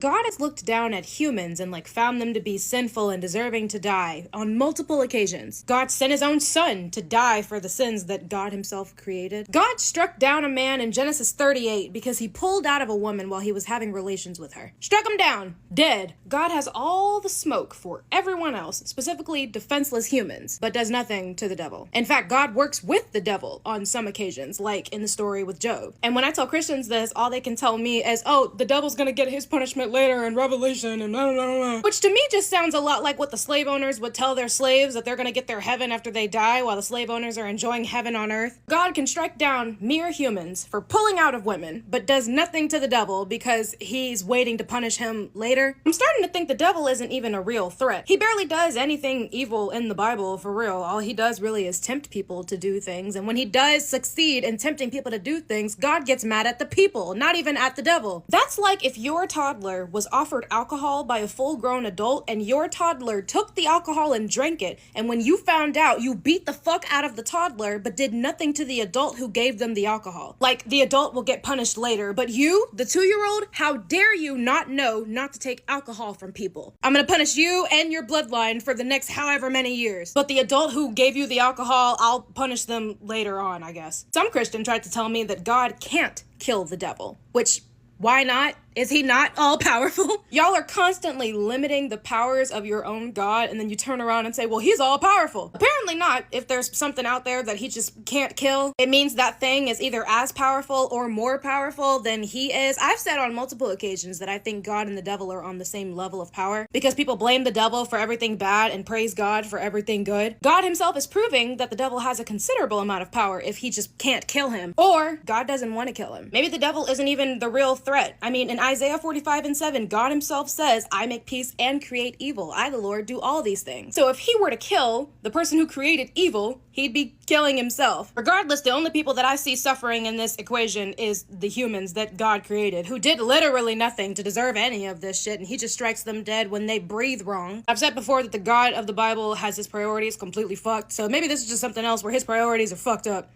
God has looked down at humans and found them to be sinful and deserving to die on multiple occasions. God sent his own son to die for the sins that God himself created. God struck down a man in Genesis 38 because he pulled out of a woman while he was having relations with her. Struck him down, dead. God has all the smoke for everyone else, specifically defenseless humans, but does nothing to the devil. In fact, God works with the devil on some occasions, like in the story with Job. And when I tell Christians this, all they can tell me is, oh, the devil's gonna get his punishment later in Revelation and blah, blah, blah. Which to me just sounds a lot like what the slave owners would tell their slaves, that they're gonna get their heaven after they die while the slave owners are enjoying heaven on earth. God can strike down mere humans for pulling out of women, but does nothing to the devil because he's waiting to punish him later. I'm starting to think the devil isn't even a real threat. He barely does anything evil in the Bible, for real. All he does really is tempt people to do things, and when he does succeed in tempting people to do things, God gets mad at the people, not even at the devil. That's like if your toddler was offered alcohol by a full-grown adult and your toddler took the alcohol and drank it, and when you found out, you beat the fuck out of the toddler but did nothing to the adult who gave them the alcohol. Like, the adult will get punished later, but you, the 2-year-old, how dare you not know not to take alcohol from people? I'm gonna punish you and your bloodline for the next however many years. But the adult who gave you the alcohol, I'll punish them later on, I guess. Some Christian tried to tell me that God can't kill the devil, which, why not? Is he not all-powerful? Y'all are constantly limiting the powers of your own God, and then you turn around and say, well, he's all-powerful. Apparently not. If there's something out there that he just can't kill, it means that thing is either as powerful or more powerful than he is. I've said on multiple occasions that I think God and the devil are on the same level of power because people blame the devil for everything bad and praise God for everything good. God himself is proving that the devil has a considerable amount of power if he just can't kill him. Or God doesn't want to kill him. Maybe the devil isn't even the real threat. I mean, in Isaiah 45:7, God himself says, I make peace and create evil. I, the Lord, do all these things. So if he were to kill the person who created evil, he'd be killing himself. Regardless, the only people that I see suffering in this equation is the humans that God created, who did literally nothing to deserve any of this shit, and he just strikes them dead when they breathe wrong. I've said before that the God of the Bible has his priorities completely fucked, so maybe this is just something else where his priorities are fucked up.